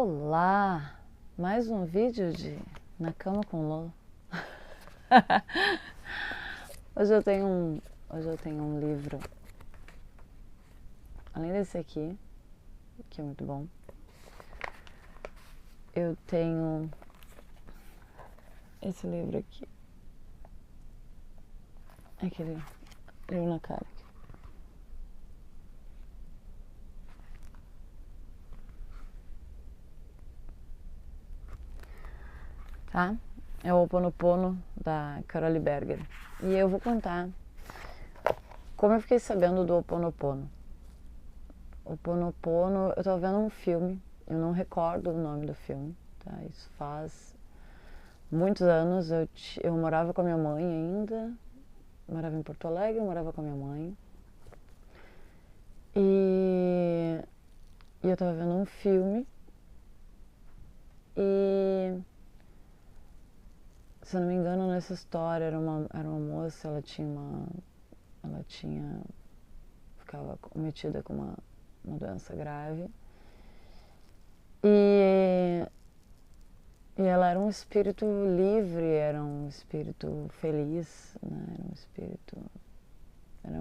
Olá! Mais um vídeo de Na Cama com Lola. Hoje eu tenho um livro, além desse aqui, que é muito bom. Eu tenho esse livro aqui. Aquele livro na cara aqui. Tá? É o Ho Oponopono da Carol Berger. E eu vou contar como eu fiquei sabendo do Ho Oponopono. O Ho Oponopono, eu tava vendo um filme, eu não recordo o nome do filme, tá? Isso faz muitos anos. Eu morava com a minha mãe ainda, morava em Porto Alegre, eu morava com a minha mãe. E eu tava vendo um filme e, se eu não me engano, nessa história era uma moça, ela ficava cometida com uma doença grave e ela era um espírito livre, era um espírito feliz, né? Era um espírito, era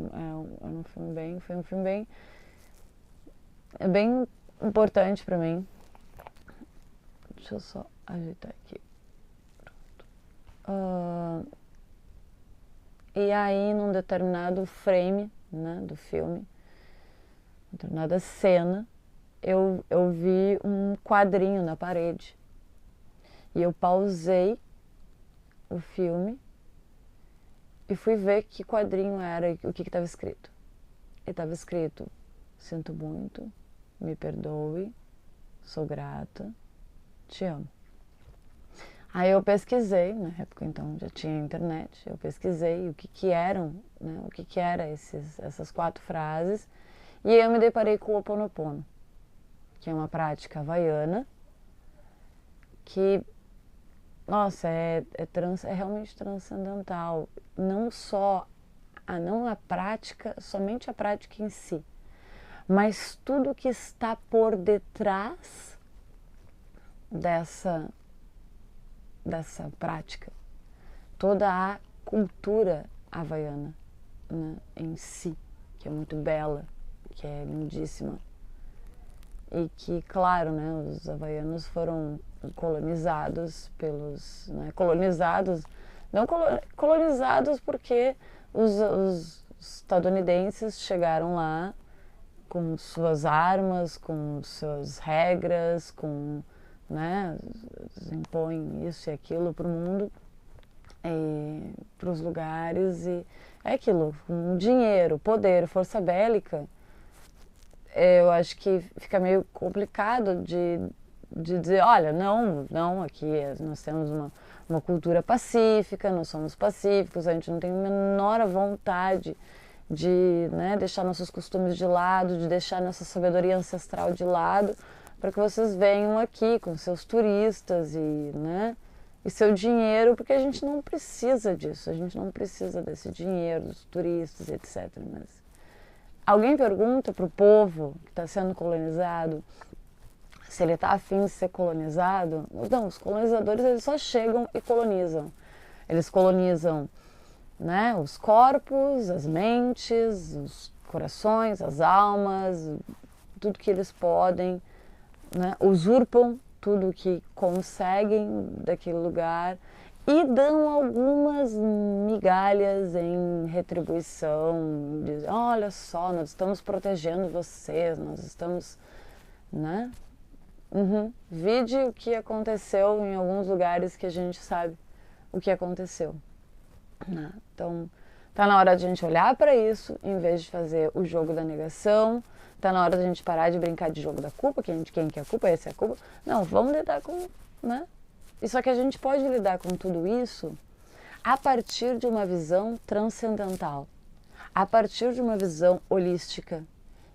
um filme bem importante pra mim. Deixa eu só ajeitar aqui. E aí, num determinado frame, né, do filme, determinada cena, eu vi um quadrinho na parede. E eu pausei o filme e fui ver que quadrinho era e o que estava escrito. E estava escrito: sinto muito, me perdoe, sou grata, te amo. Aí eu pesquisei, na época então já tinha internet, eu pesquisei o que eram, né, o que era essas 4 frases, e aí eu me deparei com o Ho Oponopono, que é uma prática havaiana que, nossa, é realmente transcendental. Não só não a prática, somente a prática em si, mas tudo que está por detrás dessa prática, toda a cultura havaiana, né, em si, que é muito bela, que é lindíssima, e que, claro, né, os havaianos foram colonizados pelos, né, colonizados porque os estadunidenses chegaram lá com suas armas, com suas regras, né, impõem isso e aquilo para o mundo, para os lugares, e é aquilo, com dinheiro, poder, força bélica. Eu acho que fica meio complicado de dizer, olha, não, aqui nós temos uma cultura pacífica, nós somos pacíficos, a gente não tem a menor vontade de, né, deixar nossos costumes de lado, de deixar nossa sabedoria ancestral de lado, para que vocês venham aqui com seus turistas né, e seu dinheiro, porque a gente não precisa disso, a gente não precisa desse dinheiro, dos turistas, etc. Mas alguém pergunta para o povo que está sendo colonizado se ele está afim de ser colonizado? Não, os colonizadores, eles só chegam e colonizam. Eles colonizam, né, os corpos, as mentes, os corações, as almas, tudo que eles podem, né, usurpam tudo que conseguem daquele lugar e dão algumas migalhas em retribuição. Dizem, olha só, nós estamos protegendo vocês, nós estamos, né? Vide o que aconteceu em alguns lugares que a gente sabe o que aconteceu. Né? Então, tá na hora de a gente olhar para isso, em vez de fazer o jogo da negação. Tá na hora de a gente parar de brincar de jogo da culpa, quem que é a culpa, essa é a culpa. Não, vamos lidar com, né? E só que a gente pode lidar com tudo isso a partir de uma visão transcendental, a partir de uma visão holística,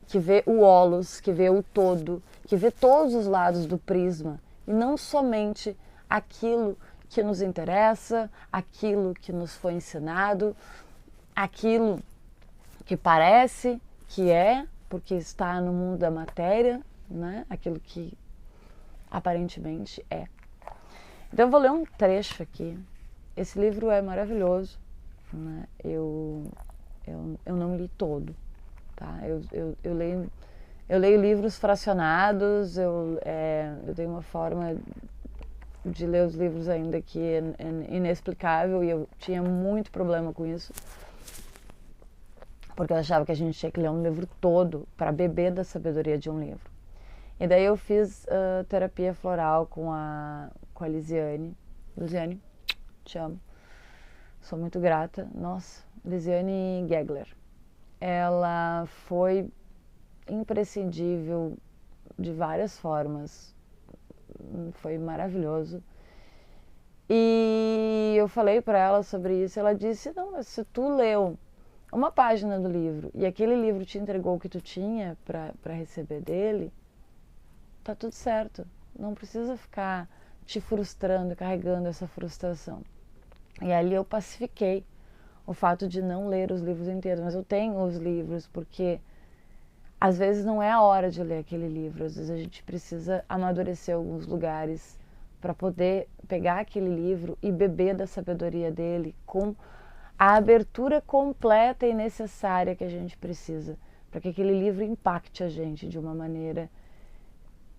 que vê o holos, que vê o todo, que vê todos os lados do prisma, e não somente aquilo que nos interessa, aquilo que nos foi ensinado, aquilo que parece que é, porque está no mundo da matéria, né? Aquilo que Aparentemente é. Então eu vou ler um trecho aqui. Esse livro é maravilhoso, né? Eu não li todo, tá? Eu leio livros fracionados, eu tenho uma forma de ler os livros ainda que é inexplicável, e eu tinha muito problema com isso, porque eu achava que a gente tinha que ler um livro todo para beber da sabedoria de um livro. E daí eu fiz terapia floral com a Lisiane. Lisiane, te amo. Sou muito grata. Nossa, Lisiane Gegler. Ela foi imprescindível de várias formas. Foi maravilhoso. E eu falei para ela sobre isso. Ela disse: não, mas se tu leu uma página do livro e aquele livro te entregou o que tu tinha para receber dele, tá tudo certo. Não precisa ficar te frustrando, carregando essa frustração. E ali eu pacifiquei o fato de não ler os livros inteiros, mas eu tenho os livros porque às vezes não é a hora de ler aquele livro, às vezes a gente precisa amadurecer alguns lugares para poder pegar aquele livro e beber da sabedoria dele com a abertura completa e necessária que a gente precisa para que aquele livro impacte a gente de uma maneira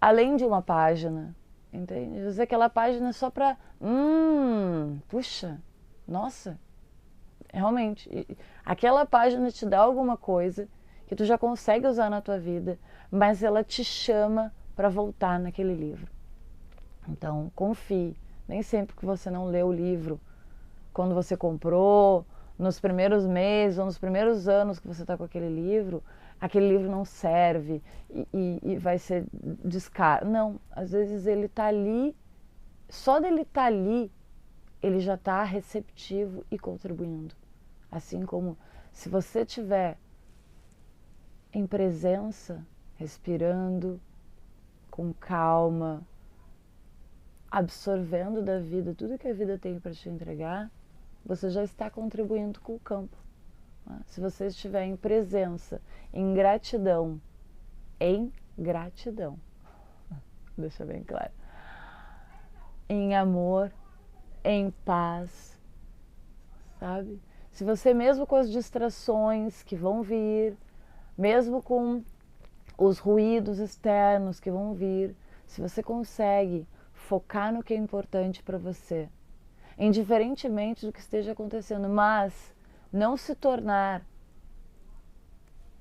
além de uma página, entende? Às vezes aquela página é só para puxa, nossa, realmente, aquela página te dá alguma coisa que tu já consegue usar na tua vida, mas ela te chama para voltar naquele livro. Então, confie. Nem sempre que você não lê o livro, quando você comprou, nos primeiros meses ou nos primeiros anos que você está com aquele livro não serve e vai ser descaro. Não, às vezes ele está ali, só dele estar ali, ele já está receptivo e contribuindo. Assim como se você estiver em presença, respirando, com calma, absorvendo da vida tudo que a vida tem para te entregar, você já está contribuindo com o campo. Se você estiver em presença, em gratidão, deixa bem claro, em amor, em paz, sabe? Se você, mesmo com as distrações que vão vir, mesmo com os ruídos externos que vão vir, se você consegue focar no que é importante para você, indiferentemente do que esteja acontecendo, mas não se tornar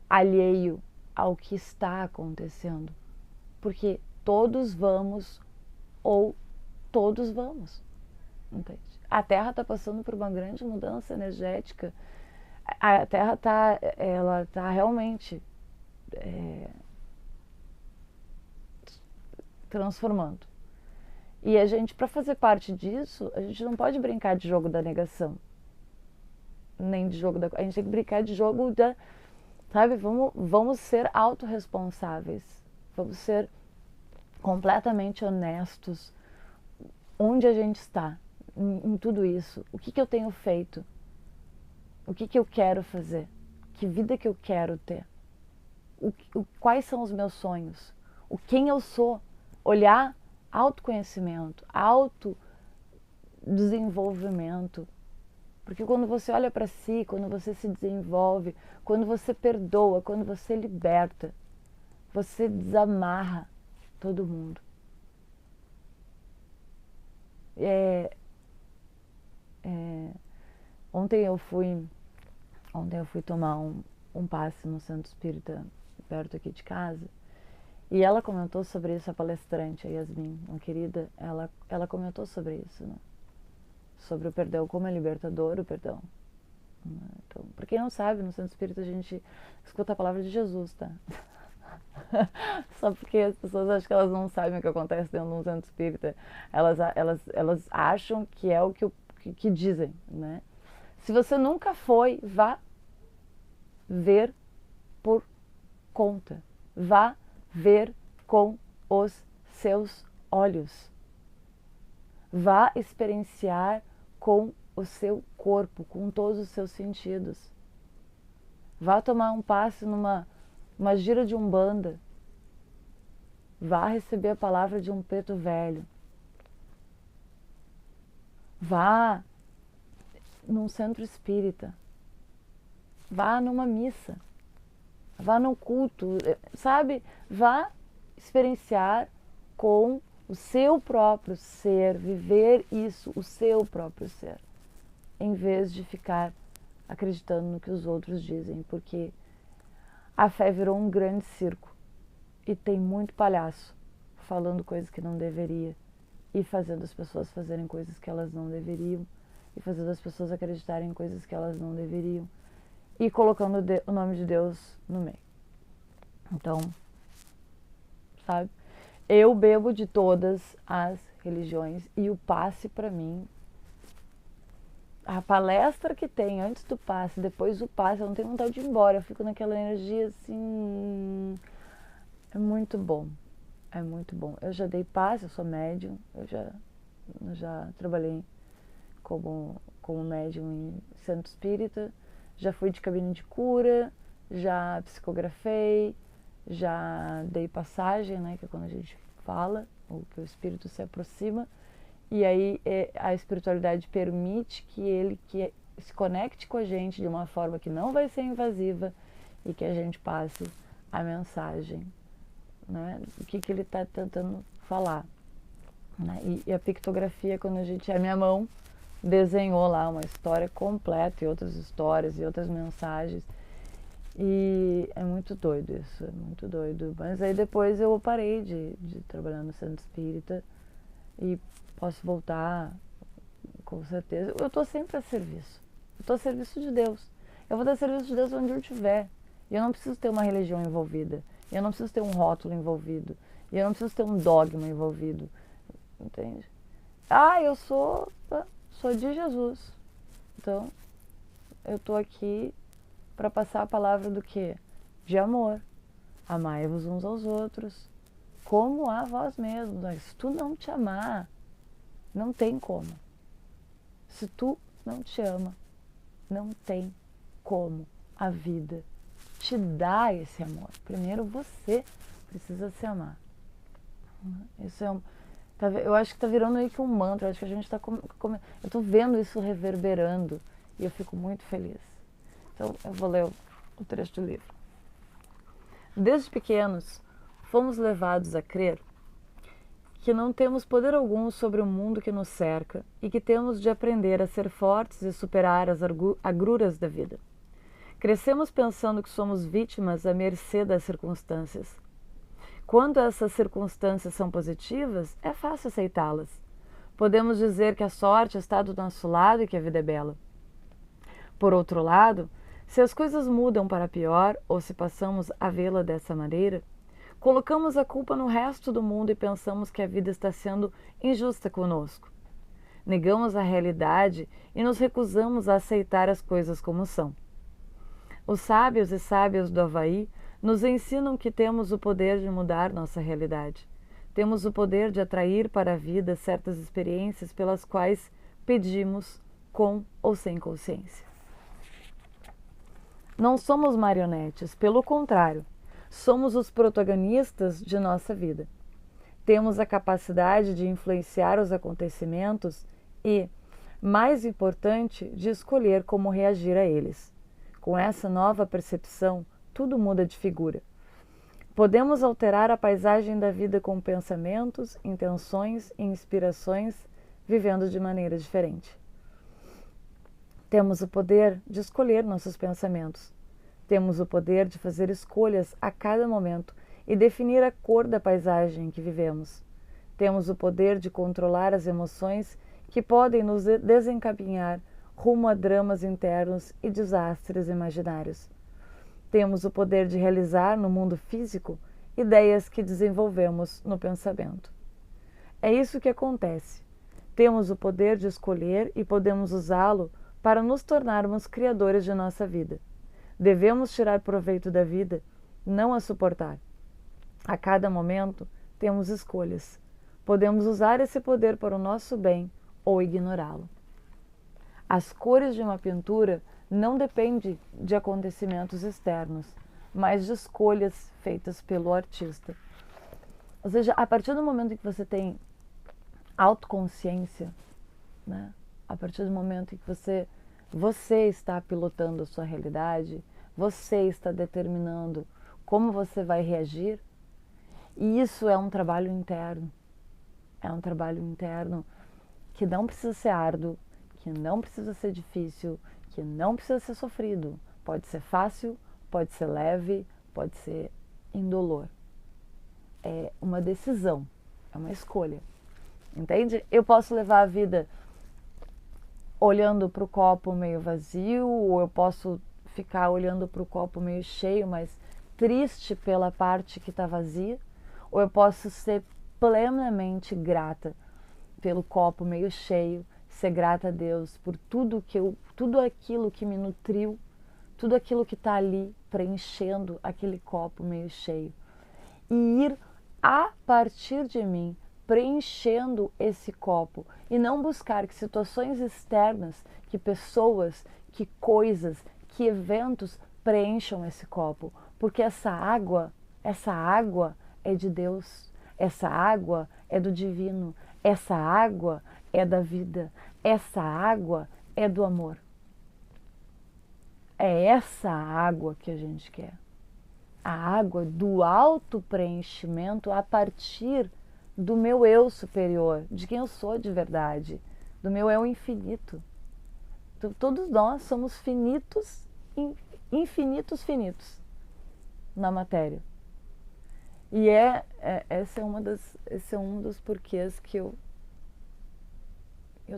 alheio ao que está acontecendo, porque todos vamos ou todos vamos, entende? A Terra está passando por uma grande mudança energética. A Terra ela tá realmente transformando. E a gente, para fazer parte disso, a gente não pode brincar de jogo da negação, nem de jogo da... A gente tem que brincar de jogo da... Sabe, vamos ser autorresponsáveis, vamos ser completamente honestos onde a gente está, em tudo isso. O que eu tenho feito? O que eu quero fazer? Que vida que eu quero ter? Quais são os meus sonhos? Quem eu sou? Olhar autoconhecimento, autodesenvolvimento. Porque quando você olha para si, quando você se desenvolve, quando você perdoa, quando você liberta, você desamarra todo mundo. Ontem eu fui tomar um passe no Centro Espírita perto aqui de casa, e ela comentou sobre isso, a palestrante, a Yasmin, uma querida, ela comentou sobre isso, né? Sobre o perdão, como é libertador o perdão. Então, pra quem não sabe, no Centro Espírita a gente escuta a palavra de Jesus, tá? Só porque as pessoas acham que elas não sabem o que acontece dentro de um Centro Espírita. Elas acham que é o que dizem, né? Se você nunca foi, vá ver por conta. Vá ver com os seus olhos. Vá experienciar com o seu corpo, com todos os seus sentidos. Vá tomar um passe numa gira de umbanda. Vá receber a palavra de um preto velho. Vá num centro espírita. Vá numa missa. Vá num culto, sabe? Vá experienciar com o seu próprio ser, viver isso, o seu próprio ser, em vez de ficar acreditando no que os outros dizem, porque a fé virou um grande circo e tem muito palhaço falando coisas que não deveria e fazendo as pessoas fazerem coisas que elas não deveriam e fazendo as pessoas acreditarem em coisas que elas não deveriam e colocando o nome de Deus no meio. Então, sabe? Eu bebo de todas as religiões e o passe para mim, a palestra que tem antes do passe, depois do passe, eu não tenho vontade de ir embora, eu fico naquela energia assim, é muito bom, é muito bom. Eu já dei passe, eu sou médium, eu já trabalhei como médium em centro espírita, já fui de cabine de cura, já psicografei, já dei passagem, né, que é quando a gente fala, ou que o espírito se aproxima, e aí a espiritualidade permite que ele se conecte com a gente de uma forma que não vai ser invasiva e que a gente passe a mensagem, né, o que ele está tentando falar. Né? E a pictografia, quando a minha mão desenhou lá uma história completa e outras histórias e outras mensagens. E é muito doido isso, é muito doido. Mas aí depois eu parei de trabalhar no centro espírita e posso voltar, com certeza. Eu estou sempre a serviço. Eu estou a serviço de Deus. Eu vou dar serviço de Deus onde eu estiver. E eu não preciso ter uma religião envolvida. E eu não preciso ter um rótulo envolvido. E eu não preciso ter um dogma envolvido. Entende? Eu sou de Jesus. Então, eu estou aqui para passar a palavra do quê? De amor. Amai-vos uns aos outros, como a vós mesmos. Se tu não te amar, não tem como. Se tu não te ama, não tem como a vida te dar esse amor. Primeiro você precisa se amar. Isso é eu acho que está virando meio que um mantra. Eu acho que a gente está eu estou vendo isso reverberando e eu fico muito feliz. Então eu vou ler o trecho do livro. Desde pequenos, fomos levados a crer que não temos poder algum sobre o mundo que nos cerca e que temos de aprender a ser fortes e superar as agruras da vida. Crescemos pensando que somos vítimas à mercê das circunstâncias. Quando essas circunstâncias são positivas, é fácil aceitá-las. Podemos dizer que a sorte está do nosso lado e que a vida é bela. Por outro lado, se as coisas mudam para pior ou se passamos a vê-la dessa maneira, colocamos a culpa no resto do mundo e pensamos que a vida está sendo injusta conosco. Negamos a realidade e nos recusamos a aceitar as coisas como são. Os sábios e sábias do Havaí nos ensinam que temos o poder de mudar nossa realidade. Temos o poder de atrair para a vida certas experiências pelas quais pedimos com ou sem consciência. Não somos marionetes, pelo contrário, somos os protagonistas de nossa vida. Temos a capacidade de influenciar os acontecimentos e, mais importante, de escolher como reagir a eles. Com essa nova percepção, tudo muda de figura. Podemos alterar a paisagem da vida com pensamentos, intenções e inspirações, vivendo de maneira diferente. Temos o poder de escolher nossos pensamentos. Temos o poder de fazer escolhas a cada momento e definir a cor da paisagem em que vivemos. Temos o poder de controlar as emoções que podem nos desencaminhar rumo a dramas internos e desastres imaginários. Temos o poder de realizar no mundo físico ideias que desenvolvemos no pensamento. É isso que acontece. Temos o poder de escolher e podemos usá-lo para nos tornarmos criadores de nossa vida. Devemos tirar proveito da vida, não a suportar. A cada momento, temos escolhas. Podemos usar esse poder para o nosso bem ou ignorá-lo. As cores de uma pintura não dependem de acontecimentos externos, mas de escolhas feitas pelo artista. Ou seja, a partir do momento em que você tem autoconsciência, né? A partir do momento em que você está pilotando a sua realidade, você está determinando como você vai reagir, e isso é um trabalho interno. É um trabalho interno que não precisa ser árduo, que não precisa ser difícil, que não precisa ser sofrido. Pode ser fácil, pode ser leve, pode ser indolor. É uma decisão, é uma escolha. Entende? Eu posso levar a vida olhando para o copo meio vazio, ou eu posso ficar olhando para o copo meio cheio, mas triste pela parte que está vazia, ou eu posso ser plenamente grata pelo copo meio cheio, ser grata a Deus por tudo aquilo que me nutriu, tudo aquilo que está ali preenchendo aquele copo meio cheio, e ir a partir de mim preenchendo esse copo, e não buscar que situações externas, que pessoas, que coisas, que eventos preencham esse copo, porque essa água é de Deus, essa água é do divino, essa água é da vida, essa água é do amor. É essa água que a gente quer. A água do autopreenchimento a partir do meu eu superior, de quem eu sou de verdade, do meu eu infinito. Então, todos nós somos finitos, finitos na matéria. E esse é um dos porquês que eu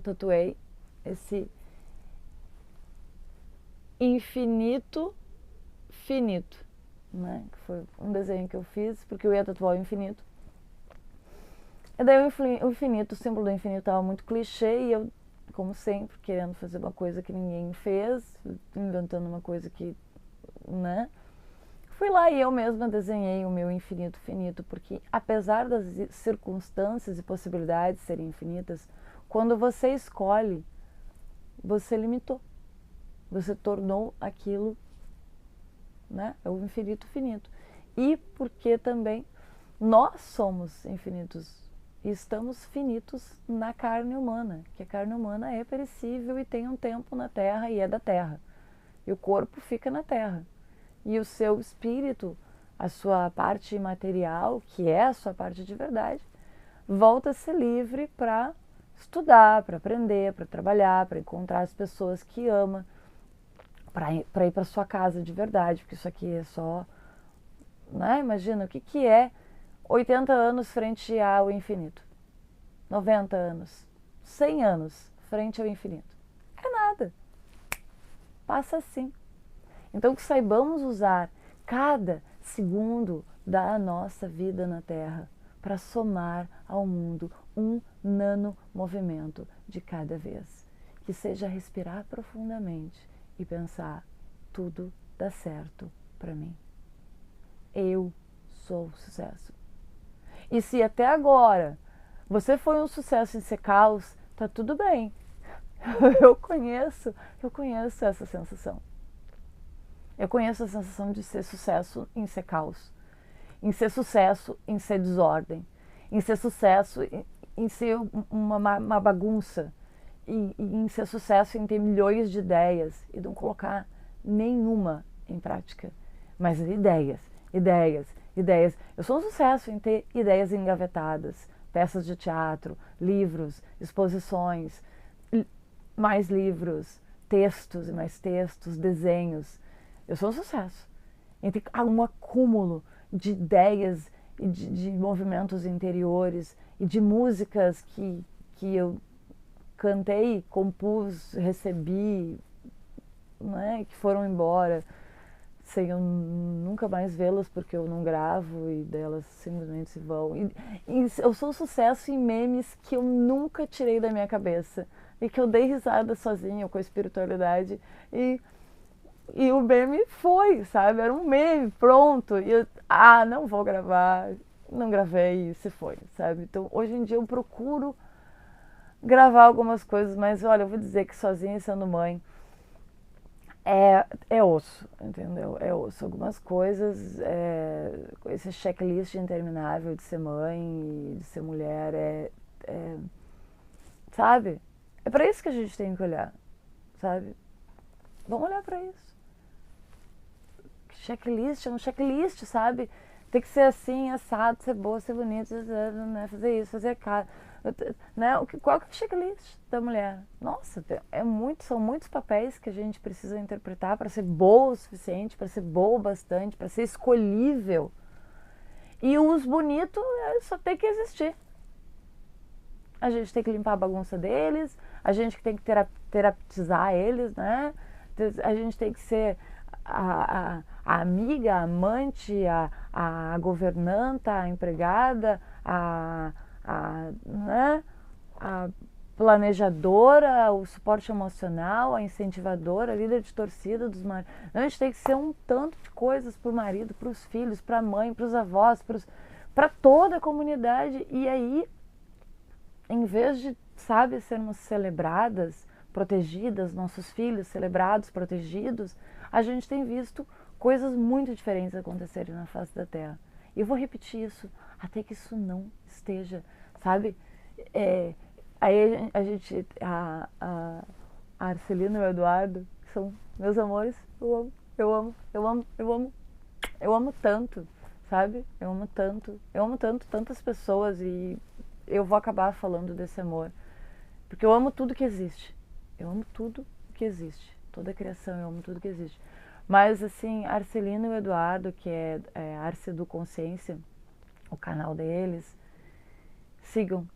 tatuei esse infinito finito, né? Que foi um desenho que eu fiz porque eu ia tatuar o infinito. E daí o infinito, o símbolo do infinito estava muito clichê, e eu, como sempre, querendo fazer uma coisa que ninguém fez, inventando uma coisa que, né? Fui lá e eu mesma desenhei o meu infinito finito, porque apesar das circunstâncias e possibilidades serem infinitas, quando você escolhe, você limitou. Você tornou aquilo, né? É o infinito finito. E porque também nós somos infinitos e estamos finitos na carne humana, que a carne humana é perecível e tem um tempo na Terra e é da Terra. E o corpo fica na Terra. E o seu espírito, a sua parte imaterial, que é a sua parte de verdade, volta a ser livre para estudar, para aprender, para trabalhar, para encontrar as pessoas que ama, para ir para sua casa de verdade, porque isso aqui é só, né? Imagina o que é 80 anos frente ao infinito, 90 anos, 100 anos frente ao infinito. É nada. Passa assim. Então que saibamos usar cada segundo da nossa vida na Terra para somar ao mundo um nano movimento de cada vez. Que seja respirar profundamente e pensar, tudo dá certo para mim. Eu sou sucesso. E se até agora você foi um sucesso em ser caos, tá tudo bem. Eu conheço essa sensação. Eu conheço a sensação de ser sucesso em ser caos, em ser sucesso em ser desordem, em ser sucesso em ser uma bagunça, e em ser sucesso em ter milhões de ideias e não colocar nenhuma em prática. Mas ideias. Eu sou um sucesso em ter ideias engavetadas, peças de teatro, livros, exposições, mais livros, textos e mais textos, desenhos. Eu sou um sucesso em ter um acúmulo de ideias e de movimentos interiores e de músicas que eu cantei, compus, recebi, né, que foram embora sem eu nunca mais vê-las porque eu não gravo e delas simplesmente se vão. E eu sou um sucesso em memes que eu nunca tirei da minha cabeça e que eu dei risada sozinha com a espiritualidade e o meme foi, sabe? Era um meme, pronto. E eu, não vou gravar. Não gravei e se foi, sabe? Então, hoje em dia eu procuro gravar algumas coisas, mas olha, eu vou dizer que sozinha sendo mãe é osso, entendeu? É osso. Algumas coisas, esse checklist interminável de ser mãe, de ser mulher, sabe? É pra isso que a gente tem que olhar, sabe? Vamos olhar pra isso. Checklist é um checklist, sabe? Tem que ser assim, assado, ser boa, ser bonita, né? Fazer isso, fazer aquilo. Né? Qual que é o checklist da mulher? Nossa, são muitos papéis que a gente precisa interpretar para ser boa o suficiente, para ser boa o bastante, para ser escolhível. E os bonitos só tem que existir. A gente tem que limpar a bagunça deles, a gente tem que terapizar eles, né? A gente tem que ser a amiga, a amante, a governanta, a empregada, né? A planejadora, o suporte emocional, a incentivadora, a líder de torcida dos maridos. A gente tem que ser um tanto de coisas para o marido, para os filhos, para a mãe, para os avós, para toda a comunidade. E aí, em vez de, sabe, sermos celebradas, protegidas, nossos filhos celebrados, protegidos, a gente tem visto coisas muito diferentes acontecerem na face da Terra. E eu vou repetir isso até que isso não esteja, sabe? Aí a gente, a Arcelina e o Eduardo, que são meus amores, eu amo tanto, sabe? Eu amo tanto, tantas pessoas e eu vou acabar falando desse amor. Porque eu amo tudo que existe. Eu amo tudo que existe. Toda a criação, eu amo tudo que existe. Mas, assim, Arcelino e o Eduardo, que é Arce do Consciência, o canal deles, sigam.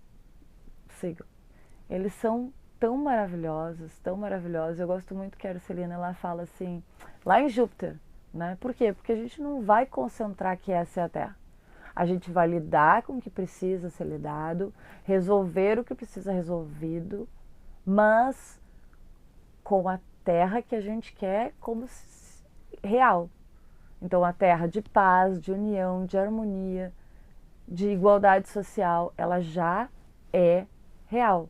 Eles são tão maravilhosos, tão maravilhosos. Eu gosto muito que a Arcelina, ela fala assim, lá em Júpiter, né? Por quê? Porque a gente não vai concentrar que essa é a Terra. A gente vai lidar com o que precisa ser lidado, resolver o que precisa resolvido, mas com a terra que a gente quer como real. Então, a terra de paz, de união, de harmonia, de igualdade social, ela já é real.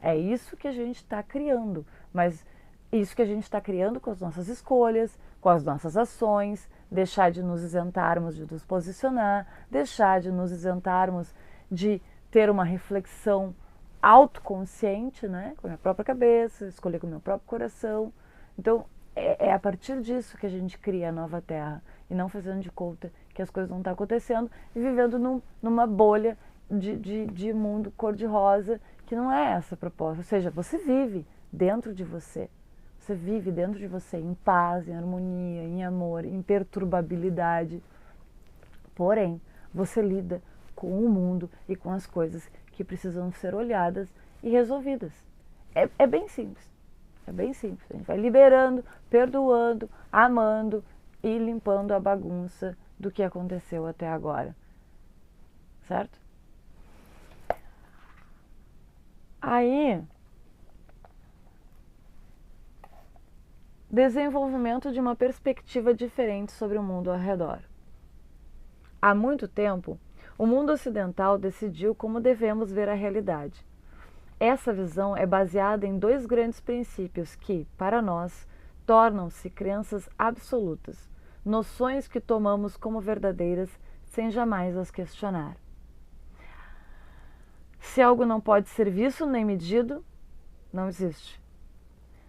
É isso que a gente está criando, mas isso que a gente está criando com as nossas escolhas, com as nossas ações, deixar de nos isentarmos de nos posicionar, deixar de nos isentarmos de ter uma reflexão autoconsciente, né, com a minha própria cabeça, escolher com o meu próprio coração. Então, é a partir disso que a gente cria a nova Terra e não fazendo de conta que as coisas não estão acontecendo e vivendo numa bolha de mundo cor-de-rosa, que não é essa a proposta. Ou seja, você vive dentro de você. Você vive dentro de você em paz, em harmonia, em amor, em perturbabilidade. Porém, você lida com o mundo e com as coisas que precisam ser olhadas e resolvidas. É bem simples. É bem simples. A gente vai liberando, perdoando, amando e limpando a bagunça do que aconteceu até agora. Certo? Aí, desenvolvimento de uma perspectiva diferente sobre o mundo ao redor. Há muito tempo, o mundo ocidental decidiu como devemos ver a realidade. Essa visão é baseada em dois grandes princípios que, para nós, tornam-se crenças absolutas, noções que tomamos como verdadeiras sem jamais as questionar. Se algo não pode ser visto nem medido, não existe.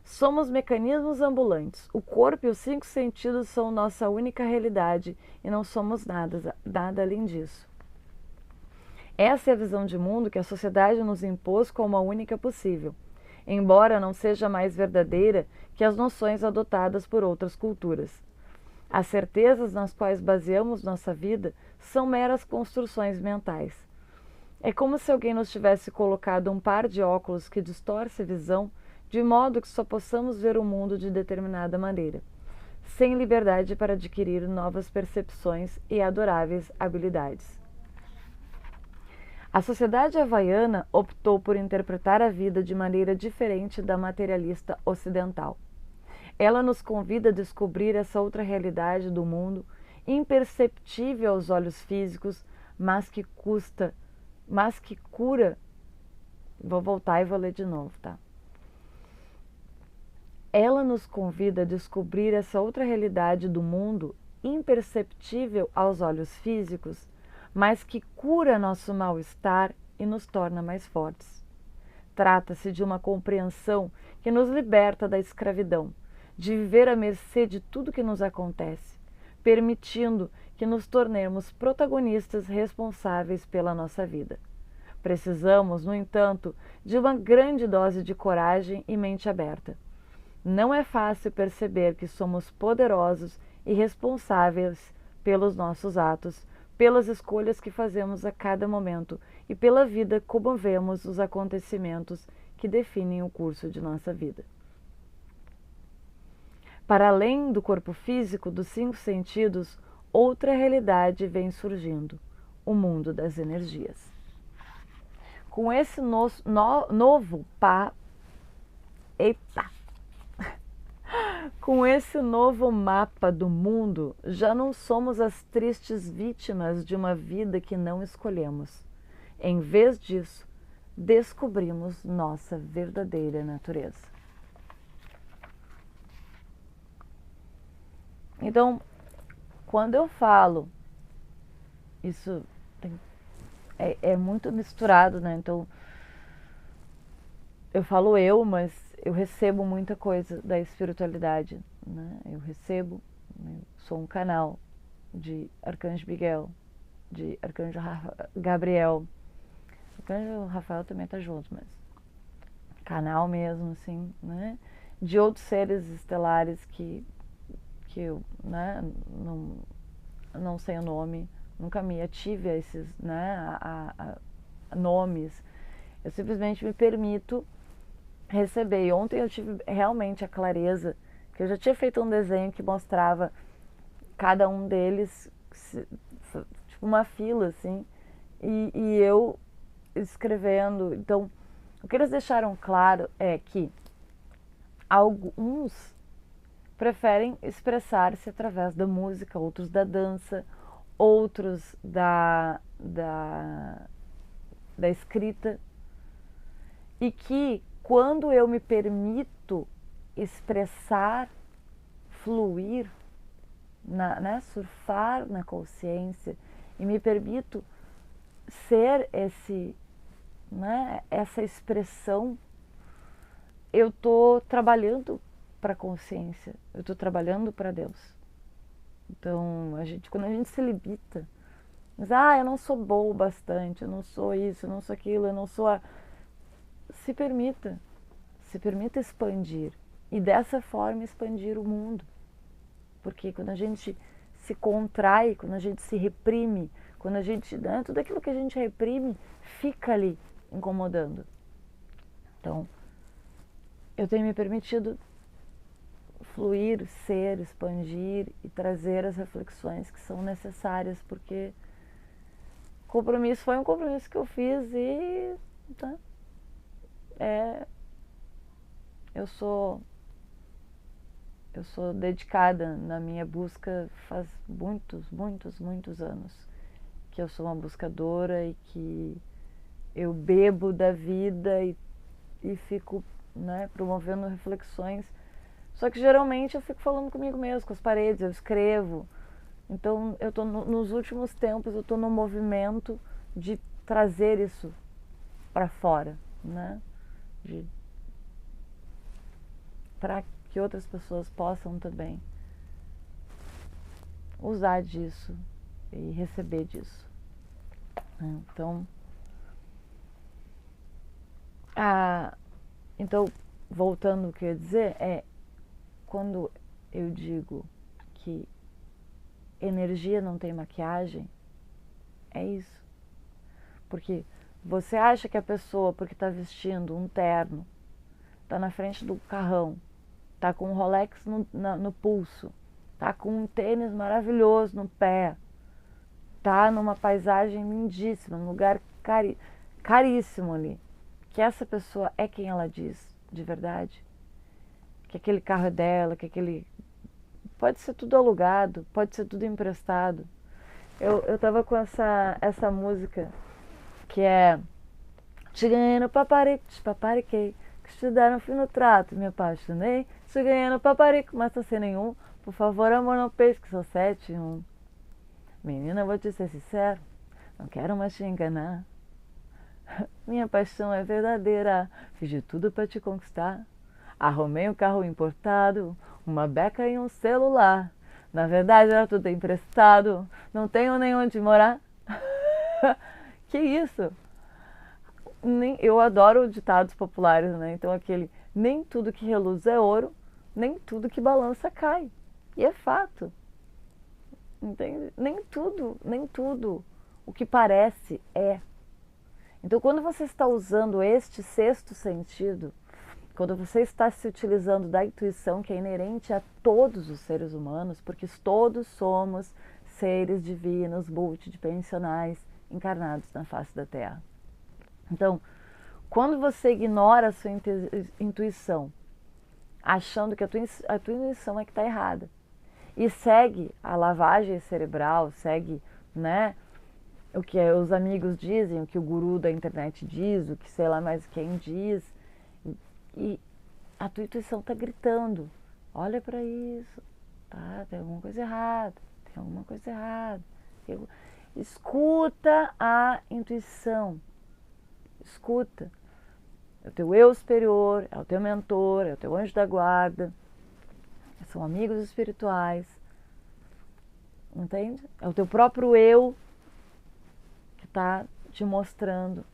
Somos mecanismos ambulantes. O corpo e os 5 sentidos são nossa única realidade e não somos nada além disso. Essa é a visão de mundo que a sociedade nos impôs como a única possível, embora não seja mais verdadeira que as noções adotadas por outras culturas. As certezas nas quais baseamos nossa vida são meras construções mentais. É como se alguém nos tivesse colocado um par de óculos que distorce a visão de modo que só possamos ver o mundo de determinada maneira, sem liberdade para adquirir novas percepções e adoráveis habilidades. A sociedade havaiana optou por interpretar a vida de maneira diferente da materialista ocidental. Ela nos convida a descobrir essa outra realidade do mundo, imperceptível aos olhos físicos, mas que cura. Vou voltar e vou ler de novo, tá? ela nos convida a descobrir essa outra realidade do mundo imperceptível aos olhos físicos, mas que cura nosso mal-estar e nos torna mais fortes. Trata-se de uma compreensão que nos liberta da escravidão, de viver à mercê de tudo que nos acontece, permitindo que nos tornemos protagonistas responsáveis pela nossa vida. Precisamos, no entanto, de uma grande dose de coragem e mente aberta. Não é fácil perceber que somos poderosos e responsáveis pelos nossos atos, pelas escolhas que fazemos a cada momento e pela vida como vemos os acontecimentos que definem o curso de nossa vida. Para além do corpo físico, dos 5 sentidos, outra realidade vem surgindo, o mundo das energias. Com esse Com esse novo mapa do mundo, já não somos as tristes vítimas de uma vida que não escolhemos. Em vez disso, descobrimos nossa verdadeira natureza. Então, quando eu falo, isso é muito misturado, né? Então, eu falo mas eu recebo muita coisa da espiritualidade, né? Eu sou um canal de Arcanjo Miguel, de Arcanjo Gabriel. Arcanjo Rafael também tá junto, mas canal mesmo, assim, né? De outros seres estelares que eu, né, não sei o nome, nunca me ative a esses, né, a nomes. Eu simplesmente me permito receber. E ontem eu tive realmente a clareza que eu já tinha feito um desenho que mostrava cada um deles, tipo uma fila, assim, e eu escrevendo. Então, o que eles deixaram claro é que alguns preferem expressar-se através da música, outros da dança, outros da escrita, e que quando eu me permito expressar, fluir, né, surfar na consciência, e me permito ser essa expressão, eu estou trabalhando para a consciência, eu estou trabalhando para Deus. Então, quando a gente se limita, diz, eu não sou boa o bastante, eu não sou isso, eu não sou aquilo, eu não sou a... Se permita expandir, e dessa forma expandir o mundo. Porque quando a gente se contrai, quando a gente se reprime, quando a gente, né, tudo aquilo que a gente reprime fica ali incomodando. Então, eu tenho me permitido fluir, ser, expandir e trazer as reflexões que são necessárias, porque compromisso foi um compromisso que eu fiz e tá, eu sou dedicada na minha busca faz muitos anos, que eu sou uma buscadora e que eu bebo da vida e fico, né, promovendo reflexões. Só que geralmente eu fico falando comigo mesmo, com as paredes, eu escrevo. Então eu tô nos últimos tempos eu estou no movimento de trazer isso para fora, né? Para que outras pessoas possam também usar disso e receber disso. Então, voltando ao que eu ia dizer, quando eu digo que energia não tem maquiagem, é isso. Porque você acha que a pessoa, porque está vestindo um terno, está na frente do carrão, está com um Rolex no pulso, está com um tênis maravilhoso no pé, está numa paisagem lindíssima, num lugar caríssimo ali, que essa pessoa é quem ela diz de verdade? Que aquele carro é dela, que aquele... Pode ser tudo alugado, pode ser tudo emprestado. Eu tava com essa música que é Tigano papariquei, quis te dar um fino trato, me apaixonei, te ganhei no paparico, mas tô sem nenhum. Por favor, amor, não pense que sou 7 em 1. Menina, vou te ser sincero, não quero mais te enganar. Minha paixão é verdadeira, fiz de tudo pra te conquistar. Arrumei um carro importado, uma beca e um celular. Na verdade era tudo emprestado, não tenho nem onde morar. Que isso? Eu adoro ditados populares, né? Então aquele, nem tudo que reluz é ouro, nem tudo que balança cai. E é fato. Entende? Nem tudo o que parece é. Então quando você está usando este sexto sentido, quando você está se utilizando da intuição que é inerente a todos os seres humanos, porque todos somos seres divinos, multidimensionais, encarnados na face da Terra. Então, quando você ignora a sua intuição, achando que a tua intuição é que está errada, e segue a lavagem cerebral, segue, né, o que os amigos dizem, o que o guru da internet diz, o que sei lá mais quem diz, e a tua intuição está gritando, olha para isso, tá? Tem alguma coisa errada, tem alguma coisa errada. Escuta a intuição, escuta. É o teu eu superior, é o teu mentor, é o teu anjo da guarda, são amigos espirituais, entende? É o teu próprio eu que está te mostrando.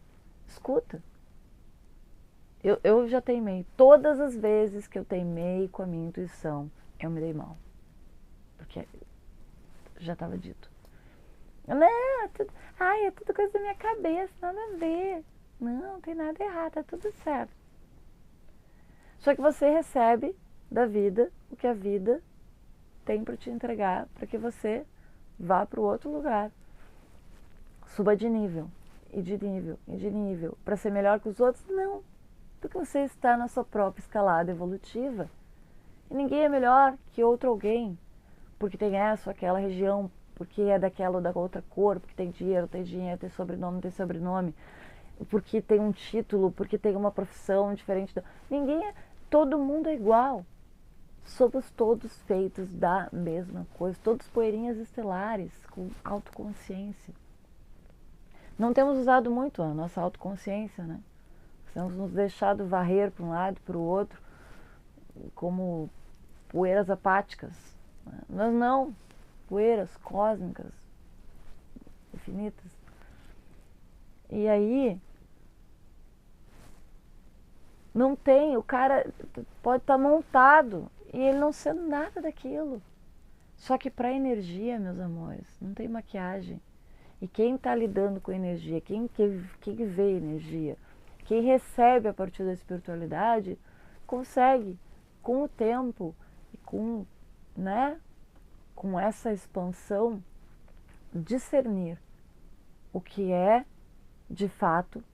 Escuta. Eu já teimei. Todas as vezes que eu teimei com a minha intuição, eu me dei mal. Porque já estava dito. Não, é tudo coisa da minha cabeça, nada a ver. Não tem nada errado, tá tudo certo. Só que você recebe da vida o que a vida tem para te entregar, para que você vá para o outro lugar. Suba de nível, e de nível, e de nível. Para ser melhor que os outros? Não. Porque você está na sua própria escalada evolutiva. E ninguém é melhor que outro alguém, porque tem essa ou aquela região, porque é daquela ou da outra cor, porque tem dinheiro, tem sobrenome, tem sobrenome, porque tem um título, porque tem uma profissão diferente. Ninguém é, todo mundo é igual. Somos todos feitos da mesma coisa, todos poeirinhas estelares, com autoconsciência. Não temos usado muito a nossa autoconsciência, né? Temos nos deixado varrer para um lado e para o outro, como poeiras apáticas. Mas não, poeiras cósmicas, infinitas. E aí, não tem, o cara pode estar montado e ele não sendo nada daquilo. Só que para energia, meus amores, não tem maquiagem. E quem está lidando com energia, quem vê energia, quem recebe a partir da espiritualidade, consegue, com o tempo e com, né, com essa expansão, discernir o que é de fato,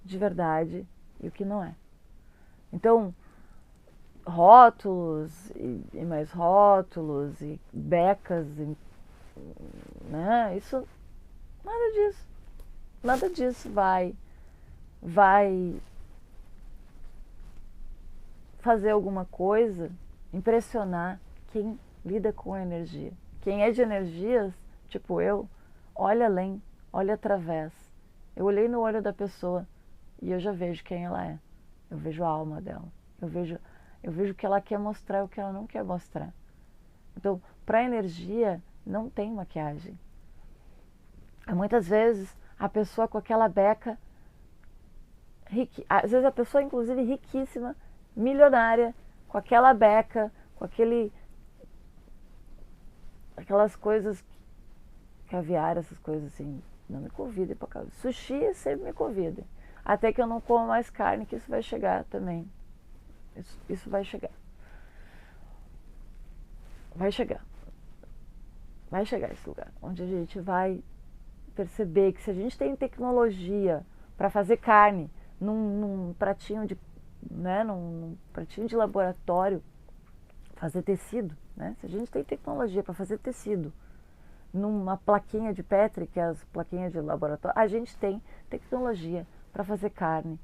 de verdade e o que não é. Então, rótulos e mais rótulos e becas, né, isso, nada disso vai fazer alguma coisa, impressionar quem lida com a energia. Quem é de energias, tipo eu, olha além, olha através. Eu olhei no olho da pessoa e eu já vejo quem ela é. Eu vejo a alma dela. Eu vejo o que ela quer mostrar e o que ela não quer mostrar. Então, para a energia, não tem maquiagem. Muitas vezes, a pessoa com aquela beca, às vezes a pessoa, inclusive, riquíssima, milionária, com aquela beca, com aquelas coisas, caviar, essas coisas assim, não me convidem para casa. Sushi sempre me convidem. Até que eu não como mais carne, que isso vai chegar também. Isso vai chegar. Vai chegar. Vai chegar esse lugar, onde a gente vai perceber que se a gente tem tecnologia para fazer carne num pratinho de, né, num pratinho de laboratório, fazer tecido, né? Se a gente tem tecnologia para fazer tecido numa plaquinha de Petri, que é as plaquinhas de laboratório, a gente tem tecnologia para fazer carne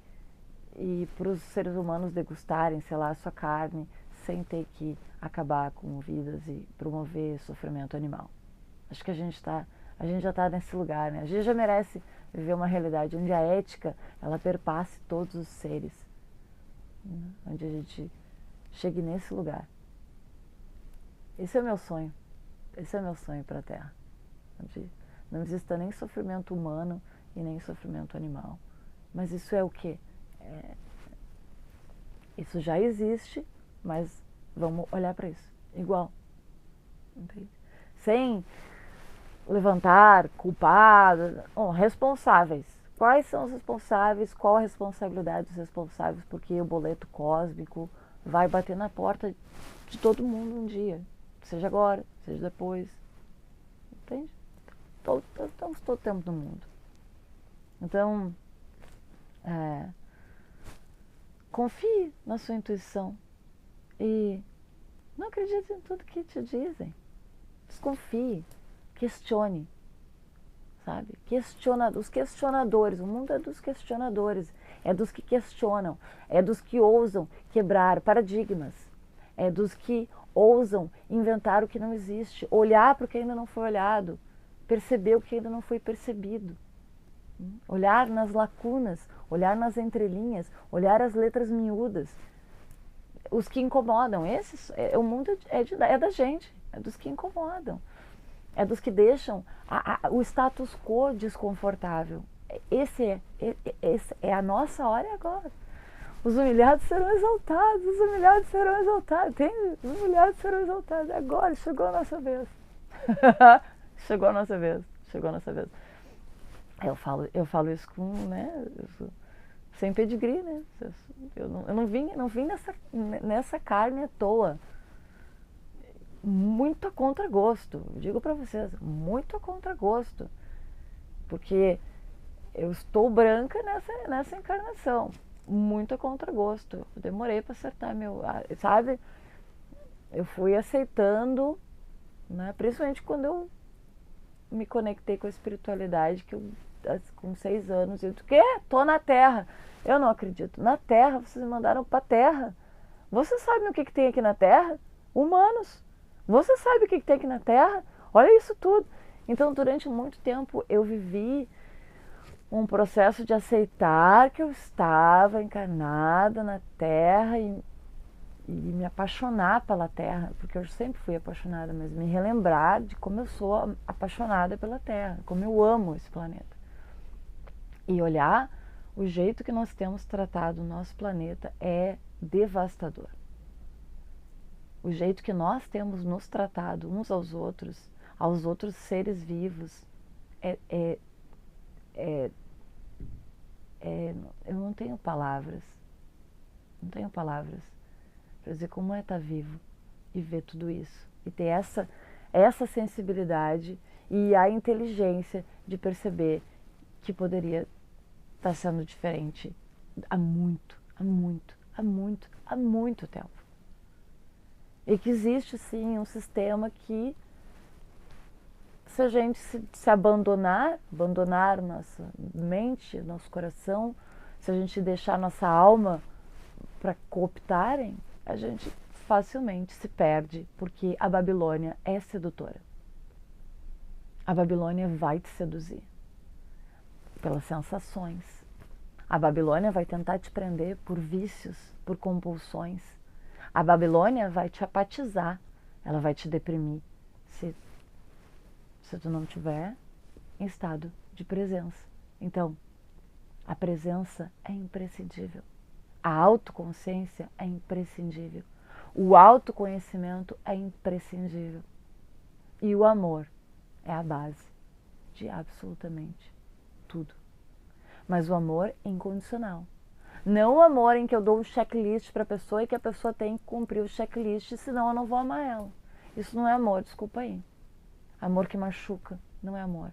e para os seres humanos degustarem, sei lá, a sua carne sem ter que acabar com vidas e promover sofrimento animal. Acho que a gente já está nesse lugar, né? A gente já merece viver uma realidade onde a ética ela perpasse todos os seres, né? Onde a gente chegue nesse lugar. Esse é o meu sonho. Esse é o meu sonho para a Terra. Onde não exista nem sofrimento humano e nem sofrimento animal. Mas isso é o quê? Isso já existe, mas vamos olhar para isso igual. Entende? Sem levantar culpados, responsáveis. Quais são os responsáveis? Qual a responsabilidade dos responsáveis? Porque o boleto cósmico vai bater na porta de todo mundo um dia. Seja agora, seja depois. Entende? Estamos todo tempo no mundo. Então, confie na sua intuição e não acredite em tudo que te dizem. Desconfie, questione, sabe? Os questionadores, o mundo é dos questionadores, é dos que questionam, é dos que ousam quebrar paradigmas, é dos que ousam inventar o que não existe, olhar para o que ainda não foi olhado, perceber o que ainda não foi percebido. Olhar nas lacunas, olhar nas entrelinhas, olhar as letras miúdas, os que incomodam. O mundo é da gente, é dos que incomodam, é dos que deixam o status quo desconfortável. Esse é a nossa hora agora. Os humilhados serão exaltados, os humilhados serão exaltados. Entende? Os humilhados serão exaltados. Agora chegou a nossa vez. Chegou a nossa vez. Chegou a nossa vez. Eu falo isso com, né, sem pedigree, né? Eu não vim nessa carne à toa. Muito a contragosto. Digo para vocês, muito a contragosto. Porque eu estou branca nessa encarnação. Muito a contragosto. Eu demorei para acertar sabe? Eu fui aceitando, né? Principalmente quando eu me conectei com a espiritualidade, que eu, com 6 anos, eu disse, o quê? Tô na Terra. Eu não acredito. Na Terra? Vocês me mandaram pra Terra. Você sabe o que tem aqui na Terra? Humanos. Você sabe o que tem aqui na Terra? Olha isso tudo. Então, durante muito tempo, eu vivi um processo de aceitar que eu estava encarnada na Terra e me apaixonar pela Terra, porque eu sempre fui apaixonada, mas me relembrar de como eu sou apaixonada pela Terra, como eu amo esse planeta. E olhar o jeito que nós temos tratado o nosso planeta é devastador. O jeito que nós temos nos tratado uns aos outros seres vivos, eu não tenho palavras. Não tenho palavras para dizer como é estar vivo e ver tudo isso. E ter essa sensibilidade e a inteligência de perceber que poderia estar sendo diferente há muito tempo. E que existe, sim, um sistema que, se a gente se abandonar nossa mente, nosso coração, se a gente deixar nossa alma para cooptarem, a gente facilmente se perde, porque a Babilônia é sedutora. A Babilônia vai te seduzir pelas sensações. A Babilônia vai tentar te prender por vícios, por compulsões. A Babilônia vai te apatizar, ela vai te deprimir se tu não estiver em estado de presença. Então, a presença é imprescindível. A autoconsciência é imprescindível. O autoconhecimento é imprescindível. E o amor é a base de absolutamente tudo. Mas o amor incondicional. Não o amor em que eu dou um checklist para a pessoa e que a pessoa tem que cumprir o checklist, senão eu não vou amar ela. Isso não é amor, desculpa aí. Amor que machuca não é amor.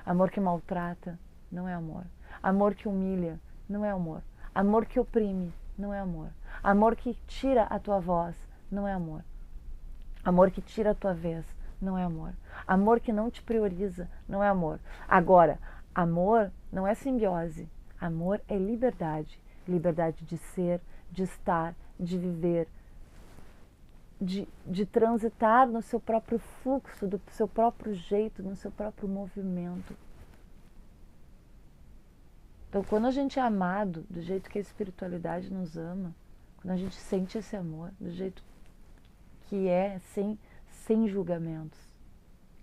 Amor que maltrata não é amor. Amor que humilha não é amor. Amor que oprime não é amor. Amor que tira a tua voz não é amor. Amor que tira a tua vez não é amor. Amor que não te prioriza não é amor. Agora, amor não é simbiose. Amor é liberdade. liberdade de ser, de estar, de viver, de transitar no seu próprio fluxo, do seu próprio jeito, no seu próprio movimento. Então, quando a gente é amado do jeito que a espiritualidade nos ama, quando a gente sente esse amor do jeito que é, sem julgamentos.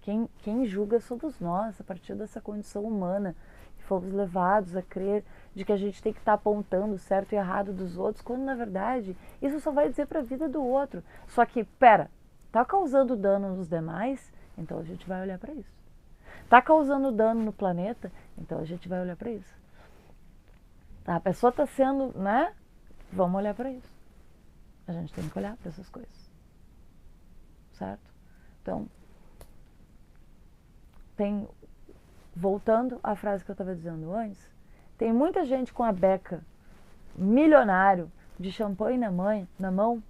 Quem julga somos nós, a partir dessa condição humana, que fomos levados a crer de que a gente tem que estar apontando o certo e errado dos outros, quando na verdade isso só vai dizer para a vida do outro. Só que, pera, tá causando dano nos demais? Então a gente vai olhar para isso. Tá causando dano no planeta? Então a gente vai olhar para isso. A pessoa tá sendo, né? Vamos olhar para isso. A gente tem que olhar para essas coisas. Certo? Então, voltando à frase que eu estava dizendo antes, tem muita gente com a beca milionário de champanhe na mão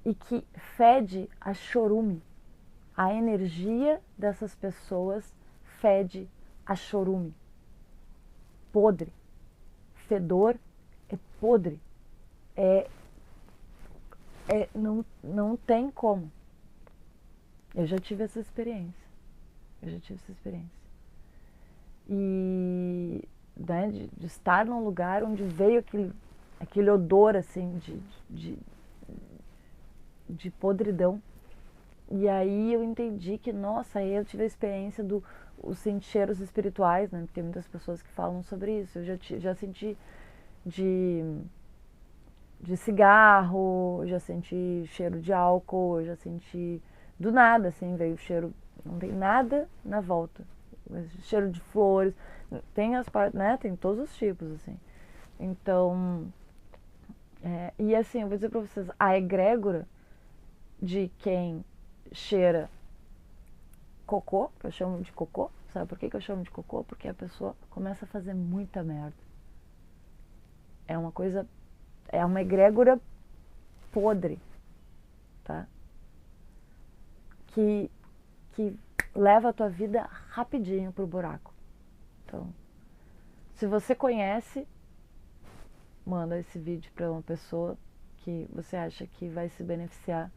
e que fede a chorume. A energia dessas pessoas fede a chorume. Podre. Fedor é podre. Não tem como. Eu já tive essa experiência. E né, de estar num lugar onde veio aquele odor assim de podridão. E aí eu entendi que, nossa, aí eu tive a experiência os cheiros espirituais, né? Tem muitas pessoas que falam sobre isso. Eu já senti de cigarro, já senti cheiro de álcool, já senti do nada, assim, veio o cheiro, não tem nada na volta. Cheiro de flores, tem as partes, né? Tem todos os tipos, assim. Então, e assim, eu vou dizer pra vocês, a egrégora de quem cheira cocô, que eu chamo de cocô, sabe por que eu chamo de cocô? Porque a pessoa começa a fazer muita merda. É uma egrégora podre, tá? Que leva a tua vida rapidinho pro buraco. Então, se você conhece, manda esse vídeo para uma pessoa que você acha que vai se beneficiar